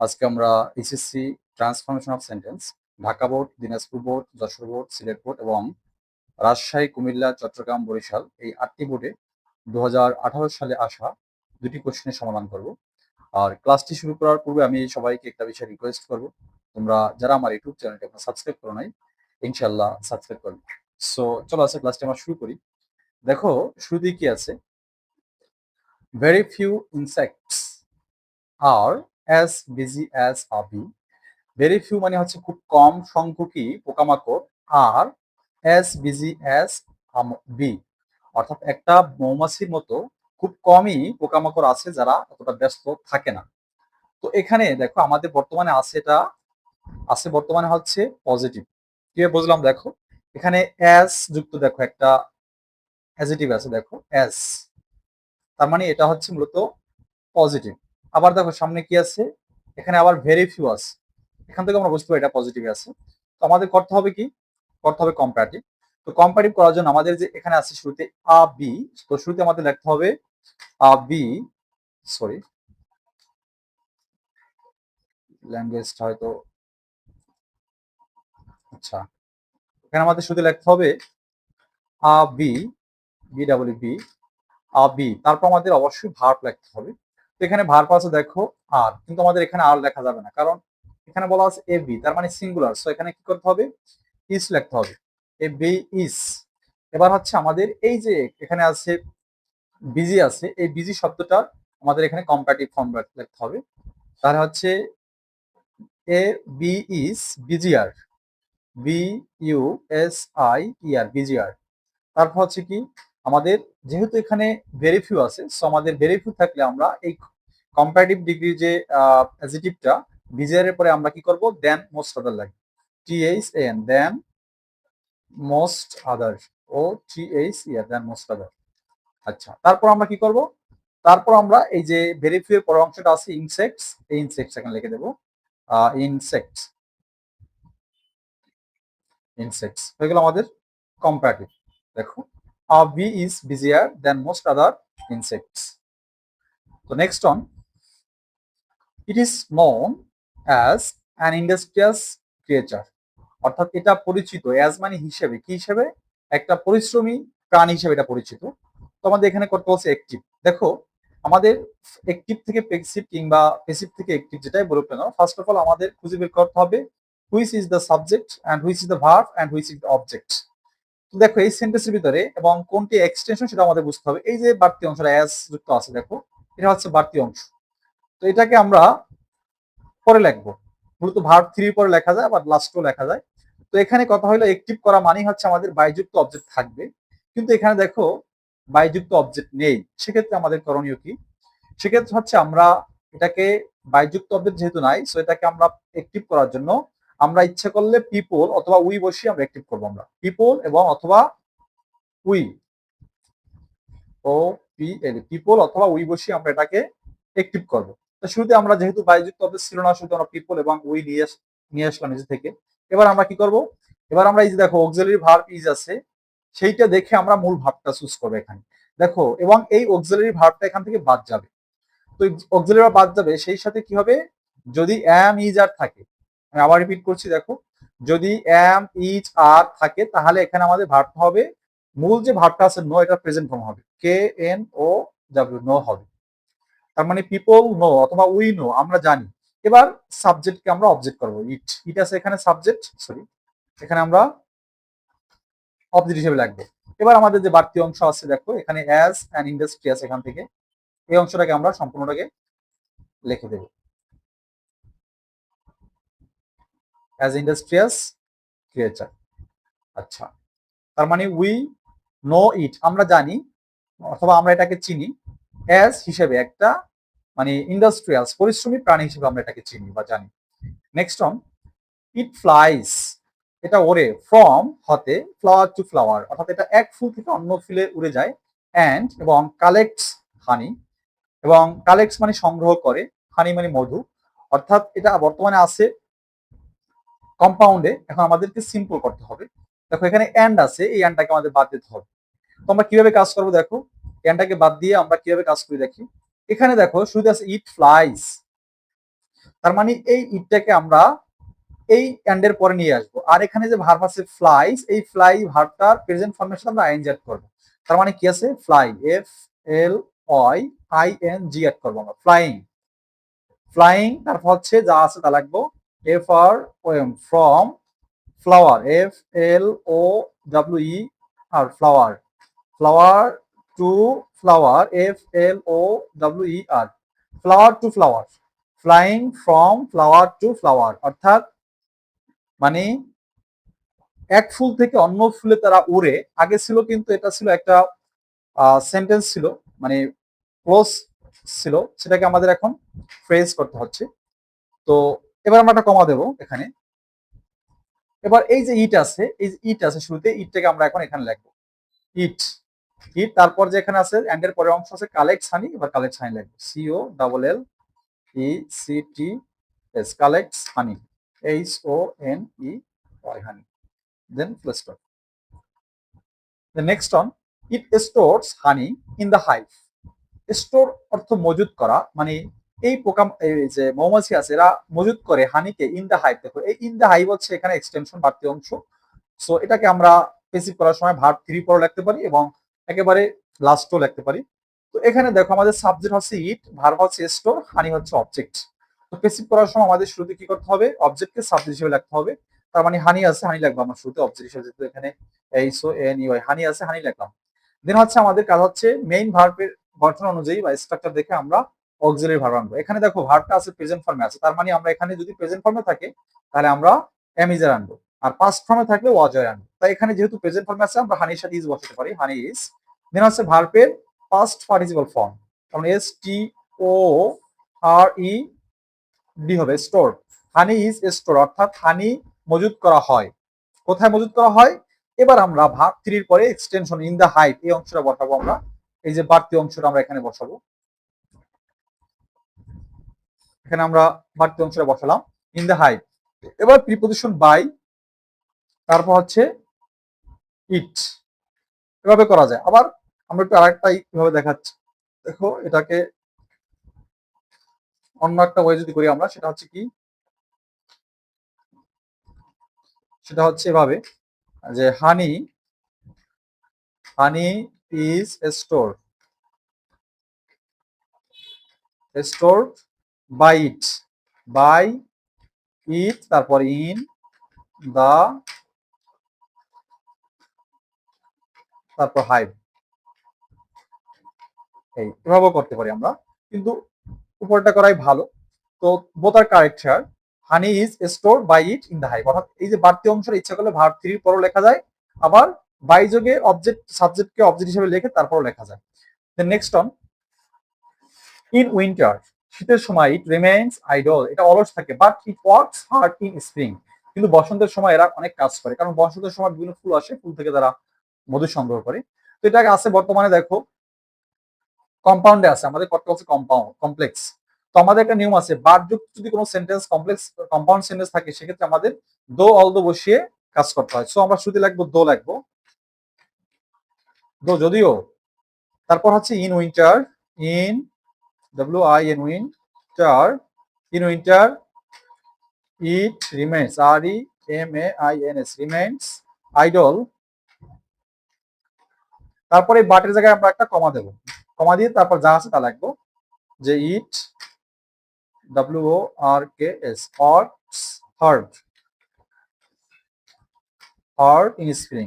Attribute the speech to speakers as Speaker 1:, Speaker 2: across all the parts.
Speaker 1: আজকে আমরা HSC transformation of sentence Dhaka board, Dinajpur board, Jessore board, Sylhet board এবং রাজশাহী, কুমিল্লা, চট্টগ্রাম, বরিশাল এই 8টি বোর্ডে 2018 সালে আসা 2টি কোশ্চেনের সমাধান করব। আর ক্লাসটি শুরু করার পূর্বে আমি সবাইকে একটা বিষয় রিকোয়েস্ট করব, তোমরা যারা আমার ইউটিউব চ্যানেলটি এখন সাবস্ক্রাইব করো নাই, ইনশাল্লাহ সাবস্ক্রাইব করবে। সো চলো আজকে ক্লাসটি আমরা শুরু করি। দেখো শুরুতেই কি আছে, ভেরি ফিউ ইনসেক্টস আর as busy as a bee. Very few মানে হচ্ছে খুব কম সংখ্যকই পোকামাকড়, আর অ্যাজ বিজি অ্যাজ বি অর্থাৎ একটা মৌমাছির মতো খুব কমই পোকামাকড় আছে যারা অতটা ব্যস্ত থাকে না। তো এখানে দেখো আমাদের বর্তমানে আছে, এটা আছে বর্তমানে হচ্ছে পজিটিভ। কিভাবে বুঝলাম দেখো, এখানে অ্যাজ যুক্ত দেখো একটা অ্যাজিটিভ আছে, দেখো অ্যাজ, তার মানে এটা হচ্ছে মূলত পজিটিভ। আবার দেখো সামনে কি আছে, এখানে আবার ভেরি ফিউ আছে, এখান থেকে আমরা বুঝতে পারি এটা পজিটিভ আছে। তো আমাদের করতে হবে কি, করতে হবে কম্পারেটিভ। তো কম্পারেটিভ করার জন্য আমাদের যে এখানে আছে শুরুতে আ বি, তো শুরুতে আমাদের লিখতে হবে আ বি, সরি ল্যাঙ্গুয়েজটা হয়তো, আচ্ছা এখানে আমাদের শুরুতে লিখতে হবে আ বি, বি ডাব্লিউ বি, আ বি, তারপর আমাদের অবশ্যই ভার্ব লিখতে হবে। তো এখানে ভার্ব আছে দেখো আর, কিন্তু আমাদের এখানে আর লেখা যাবে না, কারণ এখানে বলা আছে এ বি, তার মানে সিঙ্গুলার। সো এখানে কি করতে হবে, ইস লিখতে হবে, এ বি ইস। এবার হচ্ছে আমাদের এই যে এখানে আছে বিজি আছে, এই বিজি শব্দটা আমাদের এখানে কম্পারেটিভ ফর্ম লিখতে হবে। তাহলে হচ্ছে a bee is busier, B U S I E R, busier. তারপর হচ্ছে কি, আমাদের যেহেতু এখানে ভেরি ফিউ আছে, সো আমাদের ভেরি ফিউ থাকলে আমরা এই কম্পারেটিভ ডিগ্রি যে অ্যাডজেক্টিভটা বিজিআর এর পরে আমরা কি করব, দেন মোস্ট আদার লাগবে, টিএইচ এন, দেন মোস্ট আদার, ও টিএইচ ইয়ার, দেন মোস্ট আদার। আচ্ছা তারপর আমরা কি করব, তারপর আমরা এই যে ভেরিফিউ এর পরের অংশটা আছে ইনসেক্টস, এই ইনসেক্টস এখানে লিখে দেব, ইনসেক্টস, ইনসেক্টস হয়ে গেল আমাদের কম্পারেটিভ। দেখো bee is busier than most other insects. তো next on, it is known as an industrious creature, অর্থাৎ এটা পরিচিত, অ্যাজ মানে হিসেবে, কি হিসেবে, একটা পরিশ্রমী প্রাণী হিসেবে এটা পরিচিত। তো আমাদের এখানে করতে হচ্ছে অ্যাক্টিভ। দেখো আমাদের অ্যাক্টিভ থেকে প্যাসিভ কিংবা প্যাসিভ থেকে অ্যাক্টিভ যেটাই বলুক না, ফার্স্ট অফ অল আমাদের খুঁজে বের করতে হবে which is the subject and which is the verb and which is the object. তো দেখো এই সেন্টেন্সের ভিতরে এবং কোনটি এক্সটেনশন সেটা আমাদের বুঝতে হবে। এই যে বাড়তি অংশটা অ্যাজ যুক্ত আছে দেখো, এটা হচ্ছে বাড়তি অংশ। তো এটাকে আমরা পরে লিখবো, মূলত ভার্ব থ্রির পরে লেখা যায়, আবার লাস্টেও লেখা যায়। তো এখানে কথা হলো অ্যাক্টিভ করা মানেই হচ্ছে আমাদের বায়ুযুক্ত অবজেক্ট থাকবে, কিন্তু এখানে দেখো বায়ুযুক্ত অবজেক্ট নেই। সেক্ষেত্রে আমাদের করণীয় কি, সেক্ষেত্রে হচ্ছে আমরা এটাকে, বায়ুযুক্ত অবজেক্ট যেহেতু নাই, সো এটাকে আমরা অ্যাক্টিভ করার জন্য আমরা ইচ্ছে করলে পিপল অথবা উই বসিয়ে আমরা অ্যাক্টিভ করবো। আমরা পিপল এবং অথবা we, O P L, people অথবা উই বসিয়ে আমরা এটাকে অ্যাক্টিভ করবো। তো শুরুতে আমরা যেহেতু বায়ুযুক্ত অবজেক্ট ছিল না, শুরুতে আমরা পিপল এবং উই নিয়ে আসলাম নিজে থেকে। এবার আমরা কি করব, এবার আমরা এই যে দেখো অক্সিলারি ভার্ব ইজ আছে, সেইটা দেখে আমরা মূল ভার্বটা চুজ করবো এখানে। দেখো এবং এই অক্সিলারি ভার্বটা এখান থেকে বাদ যাবে। তো অক্সিলারি বাদ যাবে, সেই সাথে কি হবে, যদি এম ইজ আর থাকে, আমি আবার রিপিট করছি দেখো, যদি এম ইজ আর থাকে তাহলে এখানে আমাদের ভার্বটা হবে, মূল যে ভার্বটা আছে নো, এটা প্রেজেন্ট ফর্ম হবে, K N O W, know হবে। তার মানে পিপল নো অথবা উই নো, আমরা জানি। এবার সাবজেক্টকে আমরা অবজেক্ট করবো, ইট, ইট আছে এখানে সাবজেক্ট, সরি এখানে আমরা অবজেক্ট হিসেবে লাগবে। এবার আমাদের যে বাড়তি অংশ আছে দেখো, এখানে অ্যাজ অ্যান ইন্ডাস্ট্রি আছে, এখান থেকে এই অংশটাকে আমরা সম্পূর্ণটাকে লিখে দেব, অ্যাজ ইন্ডাস্ট্রিয়াস ক্রিয়েচার। আচ্ছা তার মানে উই নো ইট, আমরা জানি অথবা আমরা এটাকে চিনি, অ্যাজ হিসেবে একটা, মানে ইন্ডাস্ট্রিয়ালস পরিশ্রমী প্রাণী হিসেবে আমরা এটাকে চিনি বা জানি। নেক্সট অন, ইট ফ্লাইস, এটা ওড়ে, ফ্রম হতে, ফ্লাওয়ার টু ফ্লাওয়ার, অর্থাৎ এটা এক ফুল থেকে অন্য ফুলে উড়ে যায়, অ্যান্ড এবং কালেক্টস হানি, এবং কালেক্টস মানে সংগ্রহ করে, হানি মানে মধু, অর্থাৎ এটা বর্তমানে আছে কম্পাউন্ডে, এখন আমাদেরকে সিম্পল করতে হবে। দেখো এখানে অ্যান্ড আছে, এই অ্যান্ডটাকে আমাদের বাদ দিতে হবে। তো আমরা কিভাবে কাজ করবো দেখো, অ্যান্ডটাকে বাদ দিয়ে আমরা কিভাবে কাজ করি দেখি। এখানে দেখো শুরুতে আছে ইট ফ্লাইস, তার মানে এই ইটটাকে আমরা এই এন্ডের পরে নিয়ে আসবো। আর এখানে যে ভার্ব আছে ফ্লাইস, এই ফ্লাই ভার্বটার প্রেজেন্ট ফর্মের সাথে আমরা আইএনজি অ্যাড করবো। তার মানে কি আছে fly, F L Y I N G add করবো আমরা, ফ্লাইং। ফ্লাইং তারপর হচ্ছে যা আছে তা লাগবো, F R O M from, flower F L O W E R flower, flower to flower F L O W E R, flower to flower, flying from flower to flower, অর্থাৎ মানে এক ফুল থেকে অন্য ফুলে তারা উড়ে। আগে ছিল কিন্তু এটা ছিল একটা সেন্টেন্স ছিল, মানে ক্লোজ ছিল, সেটাকে আমাদের এখন ফ্রেজ করতে হচ্ছে। তো এবার আমরা একটা কমা দেবো এখানে। এবার এই যে ইট আছে, এই যে ইট আছে শুরুতে, ইটটাকে আমরা এখন এখানে লিখবো ইট, ইট। তারপর যে এখানে আছে এন্ড এর পরের অংশ আছে কালেক্ট হানি, এবার কালেক্ট হানি লিখবো C O double L E C T S, collects honey, H O N E Y, honey, then full stop. The next one, it stores honey in the hive. Store অর্থ মজুদ করা, মানে এই পোকা এই যে মৌমাছি আছে এরা মজুদ করে হানিকে ইন দা হাইভ। দেখো এই ইন দা হাইভ হচ্ছে এখানে এক্সটেনশন বাড়তি অংশ। সো এটাকে আমরা পেসিভ করার সময় ভার্ব 3 পরে লিখতে পারি এবং একেবারে লাস্টও লিখতে পারি। তো এখানে দেখো আমাদের সাবজেক্ট হচ্ছে ইট, ভার্ব হচ্ছে স্টোর, হানি হচ্ছে অবজেক্ট। তো পেসিভ করার সময় আমাদের শুরুতে কি করতে হবে, অবজেক্টকে সাবজেক্ট হিসেবে লিখতে হবে। তার মানে হানি আছে, হানি লিখবো আমরা শুরুতে অবজেক্ট হিসেবে, যেহেতু এখানে H O N U I, honey আছে, হানি লিখলাম। দেন হচ্ছে আমাদের কাজ হচ্ছে মেইন ভার্বের গঠন অনুযায়ী বা স্ট্রাকচার দেখে আমরা অক্সিলারি ভার্ব আনবো। এখানে দেখো ভার্বটা আছে প্রেজেন্ট ফর্মে আছে, তার মানে আমরা এখানে যদি প্রেজেন্ট ফর্মে থাকে তাহলে আমরা এম ইজ এর আনবো, আর পাস্ট ফর্মে থাকলে ওয়াজ এর আনবো। তাই এখানে যেহেতু প্রেজেন্ট ফর্মে আছে আমরা হানির সাথে ইজ বসাতে পারি, হানি ইজ। দেন হচ্ছে ভার্বের পাস্ট পার্টিসিপল ফর্ম, কারণ এস টি ও আর ই ডি হবে, স্টোর। হানি ইজ স্টোর, অর্থাৎ হানি মজুদ করা হয়। কোথায় মজুদ করা হয়? এবার আমরা ভার্ব 3 এর পরে এক্সটেনশন ইন দা হাইভ এই অংশটা বসাবো আমরা, এই যে বাড়তি অংশটা আমরা এখানে বসাবো। এখানে আমরা বাড়তি অংশটা বসালাম ইন দা হাইভ। এবার প্রিপোজিশন বাই, তারপর হচ্ছে ইট, এভাবে করা যায়। আবার আমরা একটু আরেকটা কিভাবে দেখাচ্ছি, দেখো এটাকে অন্য একটা ওয়ে যদি করি আমরা, সেটা হচ্ছে কি, সেটা হচ্ছে এভাবে যে honey, honey is store, store by it, by it, তারপর ইন দা, তারপর হাইভ, এই এভাবেও করতে পারি আমরা, কিন্তু উপরটা করাই ভালো। তো both are correct here, honey is store by it in the hive, অর্থাৎ এই যে বাড়তি অংশটা ইচ্ছা করলে ভার্ব 3 পরও লেখা যায়, আবার বাই যোগে অবজেক্ট সাবজেক্টকে অবজেক্ট হিসেবে লিখে তারপরও লেখা যায়। Then next on, in winter, শীতের সময় ইট রিমেইনস আইডল, এটা অলস থাকে, but it works hard in spring, কিন্তু বসন্তের সময় এরা অনেক কাজ করে, কারণ বসন্তের সময় বিভিন্ন ফুল আসে, ফুল থেকে তারা মধু সংগ্রহ করে। তো এটাকে আছে বর্তমানে দেখো কম্পাউন্ডে আছে, আমাদের করতে হচ্ছে কম্পাউন্ড কমপ্লেক্স। তো আমাদের একটা নিয়ম আছে, বারযুক্ত যদি কোনো সেন্টেন্স কমপ্লেক্স কম্পাউন্ড সেন্টেন্স থাকে সেক্ষেত্রে আমাদের দো অল দো বসিয়ে কাজ করতে হয়। সো আমরা শুরুতে লিখবো দো, লিখবো দো যদিও, তারপর হচ্ছে in winter, in W I N winter, in winter it remains, R E M A I N S, remains idle. তারপরে বাটের জায়গায় আমরা একটা কমা দেবো, কমা দিয়ে তারপর যা আছে তা লিখবো যে it W O R K S, works hard, hard in spring,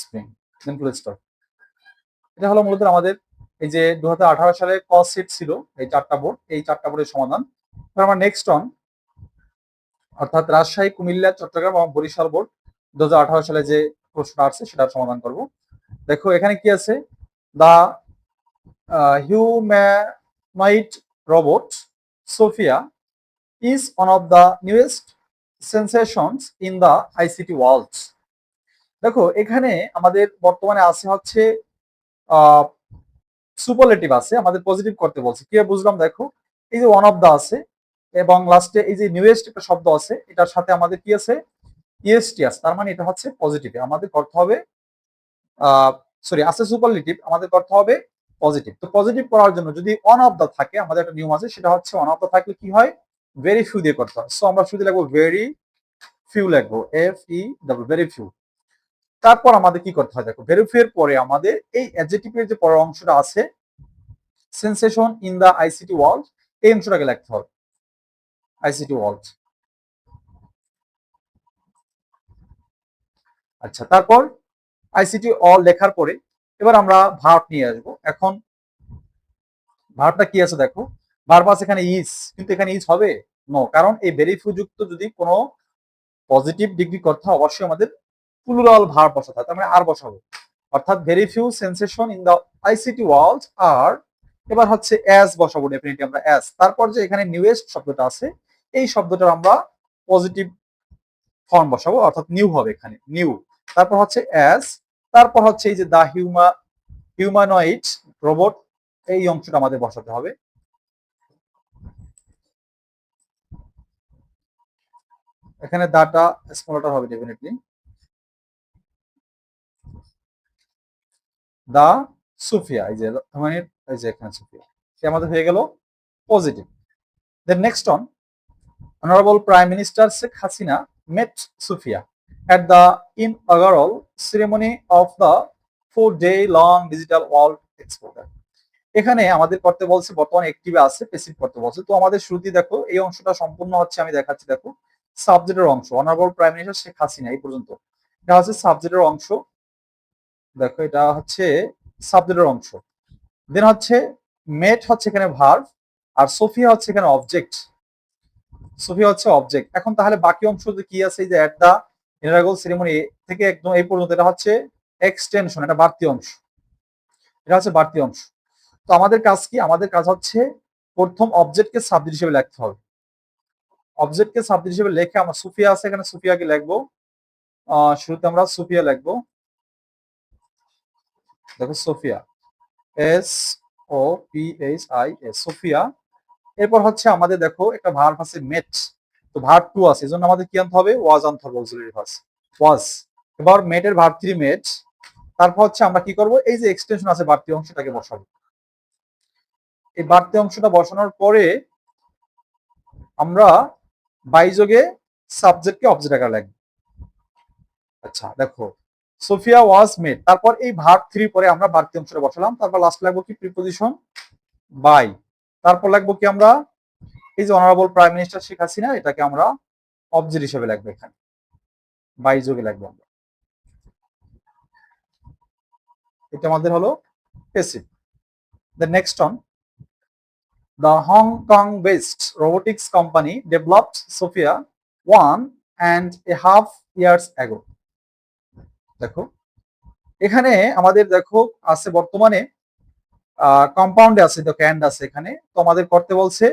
Speaker 1: spring, then full stop. এটা হলো মূলত আমাদের এই যে 2018 সালে ক সেট ছিল এই 4টা বোর্ড, এই 4টা বোর্ডের সমাধান। এবার আমরা নেক্সট অন, অর্থাৎ রাজশাহী, কুমিল্লা, চট্টগ্রাম এবং বরিশাল বোর্ড 2018 সালে যে প্রশ্নটা আসছে সেটার সমাধান করব। দেখো এখানে কি আছে, the humanoid robot Sophia is one of the newest sensations in the ICT world. দেখো এখানে আমাদের বর্তমানে আছে হচ্ছে সুপারলেটিভ আছে, আমাদের পজিটিভ করতে বলছে, কি বুঝলাম দেখো, এই যে ওয়ান অফ দা আছে এবং লাস্টে এই যে নিউয়েস্ট একটা শব্দ আছে, এটার সাথে আমাদের কি আছে, ইএসটি আছে, তার মানে এটা হচ্ছে পজিটিভ। আমাদের করতে হবে সরি আছে সুপারলেটিভ, আমাদের করতে হবে পজিটিভ। তো পজিটিভ করার জন্য যদি অন অফ দা থাকে, আমাদের একটা নিয়ম আছে, সেটা হচ্ছে অন অফ দা থাকলে কি হয়, ভেরি ফিউ দিয়ে করতে হয়। সো আমরা শুধু লিখবো ভেরি ফিউ, লিখবো FEW, ভেরি ফিউ। তারপর আমাদের কি করতে হয় দেখো, ভেরি ফিউ এর পরে আমাদের এই অ্যাডজেক্টিভের যে পরের অংশটা আছে, sensation in the ICT world, এই অংশটাকে লিখতে হবে, আইসিটি ওয়ার্ল্ড। আচ্ছা, তারপর আইসিটি অল লেখার পরে এবার আমরা ভার্ব নিয়ে আসবো। এখন ভার্বটা কি আছে দেখো, ভার্ব আছে এখানে ইজ, কিন্তু এখানে ইজ হবে নো, কারণ এই ভেরি ফিউ যুক্ত যদি কোনো পজিটিভ ডিগ্রি করতে হয় অবশ্যই আমাদের প্লুরাল ভার্ব বসাতে হয়, তার মানে আর বসাবো, অর্থাৎ very few sensation in the ICT world আর, এবার হচ্ছে অ্যাজ বসাবো, ডেফিনেটলি আমরা অ্যাজ। তারপর যে এখানে নিউয়েস্ট শব্দটা আছে, এই শব্দটার আমরা পজিটিভ ফর্ম বসাবো, অর্থাৎ নিউ হবে এখানে, নিউ। তারপর হচ্ছে অ্যাজ, তারপর হচ্ছে এই যে দা হিউম্যানয়েড রোবট, এই অংশটা আমাদের বসাতে হবে। এখানে দাটা স্মল লেটার হবে ডেফিনেটলি, দা সুফিয়া, এই যে মানে এই যে এখানে সুফিয়া, সে আমাদের হয়ে গেল positive. Then next on, honourable prime minister Sheikh Hasina met Sofia at the inaugural ceremony of the 4-day long digital world expo। এখানে আমাদের করতে বলছে, বর্তমানে অ্যাক্টিভে আছে, প্যাসিভ করতে বলছে। তো আমাদের শুরুতেই দেখো এই অংশটা সম্পূর্ণ হচ্ছে, আমি দেখাচ্ছি দেখো, সাবজেক্টের অংশ, honourable prime minister Sheikh Hasina, এই পর্যন্ত এটা হচ্ছে সাবজেক্টের অংশ। দেখো এটা হচ্ছে সাবজেক্টের অংশ। দেন হচ্ছে মেট হচ্ছে এখানে ভার্ব, আর সোফিয়া হচ্ছে এখানে অবজেক্ট, সোফিয়া হচ্ছে অবজেক্ট। এখন তাহলে বাকি অংশ কি আছে, এই যে এট দা ইনারগল সেরেমনি থেকে একদম এই পর্যন্ত, এটা হচ্ছে এক্সটেনশন, এটা বাড়তি অংশ, এটা হচ্ছে বাড়তি অংশ। তো আমাদের কাজ কি, আমাদের কাজ হচ্ছে প্রথম অবজেক্টকে সাবজেক্ট হিসেবে লিখতে হবে। অবজেক্টকে সাবজেক্ট হিসেবে লিখে আমরা সুফিয়া আছে এখানে, সুফিয়াকে লিখবো, শুরুতে আমরা সুফিয়া লিখবো, দেখো সোফিয়া, SOPHIA, সোফিয়া। এরপর হচ্ছে আমাদের দেখো একটা ভার্ব আছে মেট, তো ভার্ব 2 আছে, এজন্য আমাদের কি আনতে হবে, ওয়াজ আনতে হবে, অক্সিলারি ভার্ব ওয়াজ। এবার মেটের ভার্ব 3 মেট। তারপর হচ্ছে আমরা কি করব, এই যে এক্সটেনশন আছে বাড়তি অংশটাকে বসাবো। এই বাড়তি অংশটা বসানোর পরে আমরা বাইযোগে সাবজেক্টকে অবজেক্ট আকারে লিখব। আচ্ছা দেখো, সোফিয়া ওয়াজ মেট, তারপর এই ভার্ব 3 পরে আমরা বাড়তি অংশটা বসালাম, তারপর লাস্ট লাগবো কি, প্রিপোজিশন বাই। তারপর লাগবো কি আমরা, এই যে honourable prime minister Sheikh Hasina, এটাকে আমরা অবজেক্ট হিসেবে লিখবো, এখানে বাই যোগে লিখবো আমরা। এটা আমাদের হলো passive. The next on, the Hong Kong based robotics company developed Sophia 1.5 years ago। দেখো এখানে আমাদের দেখো আছে বর্তমানে কম্পাউন্ডে আছে, দেখো ক্যান্ড আছে এখানে, তো আমাদের করতে বলছে,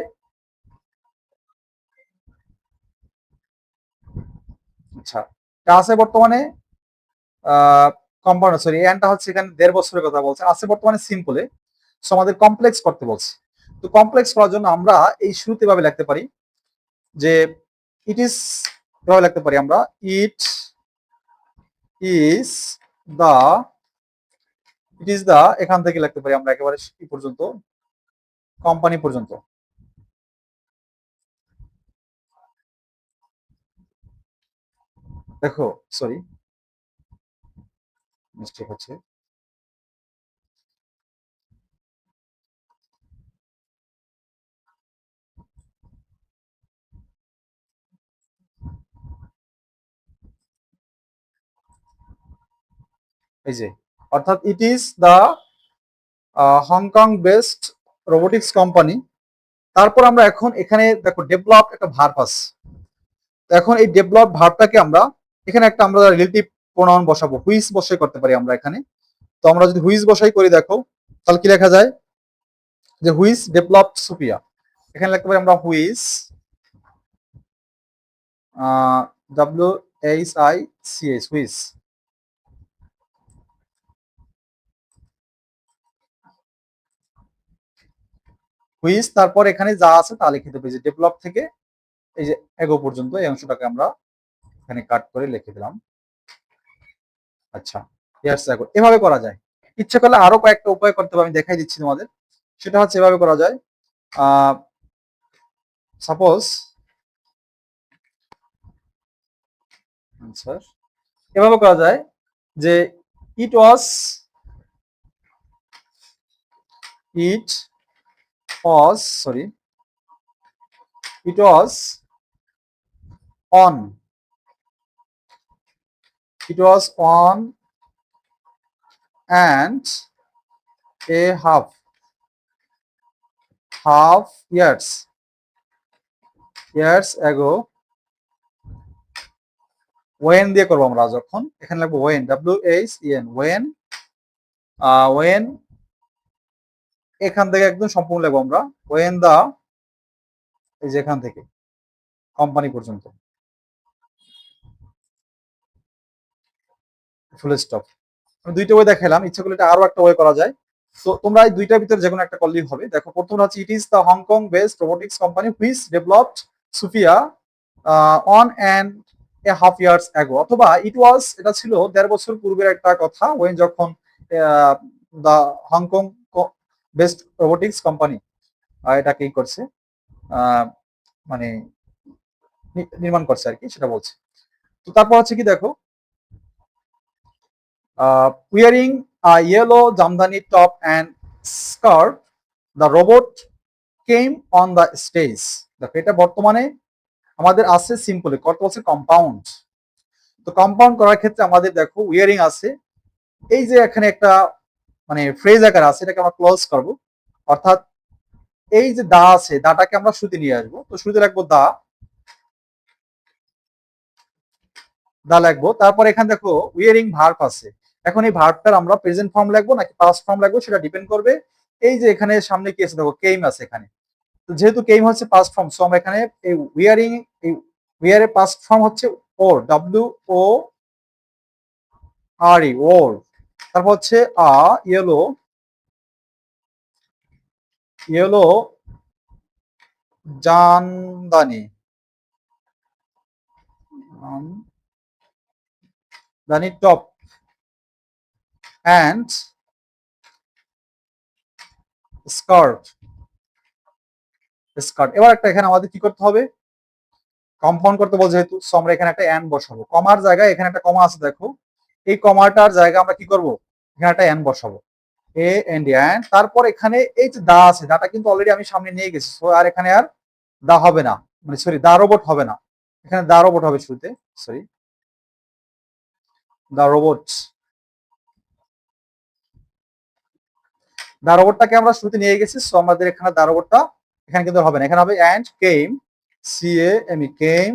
Speaker 1: আচ্ছা এটা আছে বর্তমানে কম্পাউন্ড, সরি এন্ডটা হচ্ছে এখানে 1.5 বছরের কথা বলছে, আছে বর্তমানে সিম্পলে। সো আমাদের কমপ্লেক্স করতে বলছে। তো কমপ্লেক্স করার জন্য আমরা এই শুরুতে ভাবে লিখতে পারি যে ইট ইজ, এভাবে লিখতে পারি আমরা, ইট ইজ দা, ইট ইজ দা, এখান থেকে লিখতে পারি আমরা একেবারে কি পর্যন্ত, কোম্পানি পর্যন্ত। দেখো সরি মিস্টেক হচ্ছে, এই যে অর্থাৎ it is the Hong Kong based robotics company. তারপর আমরা এখন এখানে দেখো ডেভেলপ একটা ভার্ব আছে, এখন এই ডেভেলপ ভার্বটাকে আমরা এখানে একটা আমরা রিলেটিভ প্রোনাউন বসাবো, হুইচ বসাই করতে পারি আমরা এখানে। তো আমরা যদি হুইচ বসাই করি দেখো, তাহলে কি লেখা যায়, যে হুইচ ডেভেলপড সুফিয়া, এখানে লিখতে পারি আমরা হুইচ, WHICH, হুইচ, হুইচ। তারপর এখানে যা আছে তা লিখে দেবো, যে ডেভেলপ থেকে এই যে এগো পর্যন্ত, এই অংশটাকে আমরা এখানে কাট করে লিখে দিলাম। আচ্ছা ইয়ার্স এগো, এভাবে করা যায়। ইচ্ছে করলে আরো কয়েকটা উপায় করতে হবে, আমি দেখাই দিচ্ছি তোমাদের। সেটা হচ্ছে এভাবে করা যায়। সাপোজ আনসার এভাবে করা যায় যে it was it was sorry it was on it was on and a half years ago when দিয়ে করবো আমরা, যখন এখানে লাগবো when when when এখান থেকে একদম সম্পূর্ণ লাগবো আমরা when the এই যে এখান থেকে কোম্পানি পর্যন্ত ফুল স্টপ। আমি দুইটা ওয়ে দেখালাম, ইচ্ছা করলে এটা আরো একটা ওয়ে করা যায়। তো তোমরা এই দুইটার ভিতরে যে কোনো একটা করলেই হবে। দেখো প্রথমটা হচ্ছে it is the Hong Kong based robotics company which developed Sufia on and a half years ago, অথবা ইট ওয়াজ এটা ছিল ১.৫ বছর পূর্বের একটা কথা, ওয়েন যখন the Hong Kong based robotics company এটাকে করছে, মানে নির্মাণ করছে আর কি, সেটা বলছে। তো তারপর হচ্ছে কি দেখো, wearing a yellow jamdani top and skirt, the robot came on the stage. দেখো এটা বর্তমানে আমাদের আছে সিম্পলি, কত বলছে কম্পাউন্ড। তো কম্পাউন্ড করার ক্ষেত্রে আমাদের দেখো উইয়ারিং আছে, এই যে এখানে একটা মানে ফ্রেজ আকার আছে, এটাকে আমরা ক্লোজ করব, অর্থাৎ এই যে দা আছে, দাটাকে আমরা শুরুতে নিয়ে আসবো। তো শুরুতে রাখবো দা লাগবো। তারপর এখানে দেখো উইয়ারিং ভার্ব আছে, এখন এই ভার্বটার আমরা প্রেজেন্ট ফর্ম লাগবো নাকি পাস্ট ফর্ম লাগবো সেটা ডিপেন্ড করবে। এই যে এখানে সামনে কি আছে দেখো, কেইম আছে এখানে। তো যেহেতু কেইম হচ্ছে পাস্ট ফর্ম, সো আমরা এখানে এই এই উইয়ারের পাস্ট ফর্ম হচ্ছে ওর, WORE ওর। তারপর হচ্ছে yellow Jamdani top and skirt. এবার একটা এখানে আমাদের কি করতে হবে, কম্পাউন্ড করতে বলছে যেহেতু, সো আমরা এখানে একটা এন বসাবো, কমার জায়গায় এখানে একটা কমা আছে দেখো, এই কমাটার জায়গায় আমরা কি করব, এখানে একটা এন বসাবো, এন্ড তারপর এখানে এই যে দা আছে, দাটা কিন্তু অলরেডি আমি সামনে নিয়ে গেছি, সো আর এখানে আর দা হবে না, মানে সরি দা রোবট হবে না, এখানে দা রোবট হবে শুরুতে, সরি দা রোবট। দা রোবটটাকে আমরা শুরুতে নিয়ে গেছি, সো আমাদের এখানে দা রোবটটা এখানে কিন্তু হবে না, এখানে হবে and came came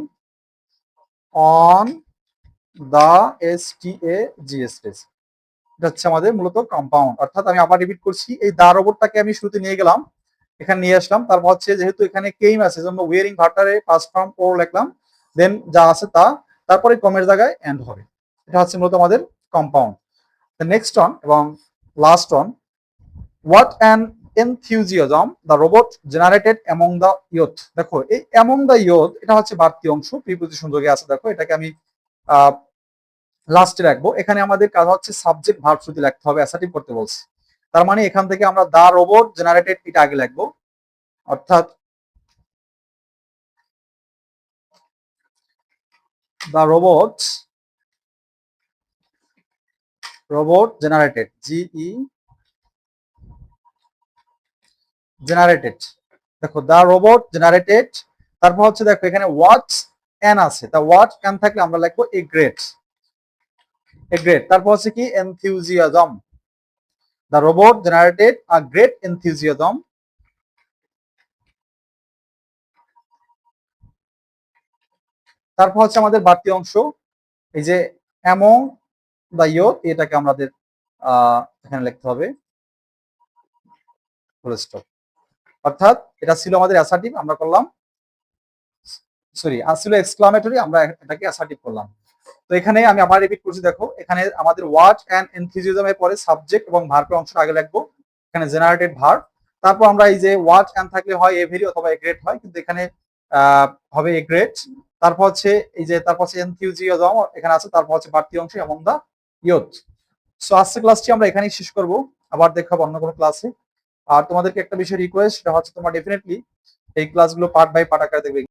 Speaker 1: on the STAGS। এটা হচ্ছে আমাদের মূলত কম্পাউন্ড, অর্থাৎ আমি আবার রিপিট করছি, এই দা রোবটটাকে আমি শুরুতে নিয়ে গেলাম, এখানে নিয়ে আসলাম, তারপর হচ্ছে যেহেতু এখানে কেইম আছে জন্য ওয়ারিং ভার্টারে পাস্ট ফর্ম ওর লিখলাম, দেন যা আছে তা, তারপরে কমের জায়গায় এন্ড হবে। এটা হচ্ছে মূলত আমাদের কম্পাউন্ড। নেক্সট অন এবং last on, what an enthusiasm the robot generated among the youth। দেখো এই among the youth এটা হচ্ছে বাড়তি অংশ, প্রিপোজিশন যোগে আছে, দেখো এটাকে আমি লাস্টে রাখবো। এখানে আমাদের কাজ হচ্ছে সাবজেক্ট ভার্ব শুরুতে লিখতে হবে, অ্যাসার্টিভ করতে বলছি, তার মানে এখান থেকে আমরা দা রোবট জেনারেটেড এটা আগে লিখবো, অর্থাৎ দা রোবট জেনারেটেড জেনারেটেড। দেখো দা রোবট জেনারেটেড, তারপর হচ্ছে দেখো এখানে হোয়াট অ্যান আছে, তা হোয়াট অ্যান থাকলে আমরা লিখবো এ গ্রেট, তারপর হচ্ছে কি enthusiasm, the robot generated a great enthusiasm. তারপর হচ্ছে আমাদের বাড়তি অংশ, এই যে অ্যামং দ্য ইয়ুথ, এটাকে আমাদের এখানে লিখতে হবে ফুল স্টপ। অর্থাৎ এটা ছিল আমাদের অ্যাসার্টিভ, আমরা করলাম সরি ছিল এক্সক্লামেটরি, আমরা এটাকে অ্যাসার্টিভ করলাম। তো এখানে আমি আবার রিপিট করছি, দেখো এখানে আমাদের হোয়াট অ্যান্ড এনথিউজিয়াজম এর পরে সাবজেক্ট এবং ভার্বের অংশটা আগে লিখবো, এখানে জেনারেটেড ভার্ব, তারপর আমরা এই যে হোয়াট অ্যান্ড থাকলে হয় এ ভেরি অথবা এ গ্রেট হয়, কিন্তু এখানে হবে এ গ্রেট। তারপর হচ্ছে এই যে তারপর হচ্ছে এনথিউজিয়াজম এখানে আছে, তারপর হচ্ছে বাড়তি অংশ এবং দা ইয়ুথ। সো আজকে ক্লাসটি আমরা এখানেই শেষ করব, আবার দেখাবো অন্য কোনো ক্লাসে। আর তোমাদেরকে একটা বিষয় রিকোয়েস্ট, সেটা হচ্ছে তোমরা ডেফিনেটলি এই ক্লাসগুলো পার্ট বাই পার্ট আকারে দেখবে।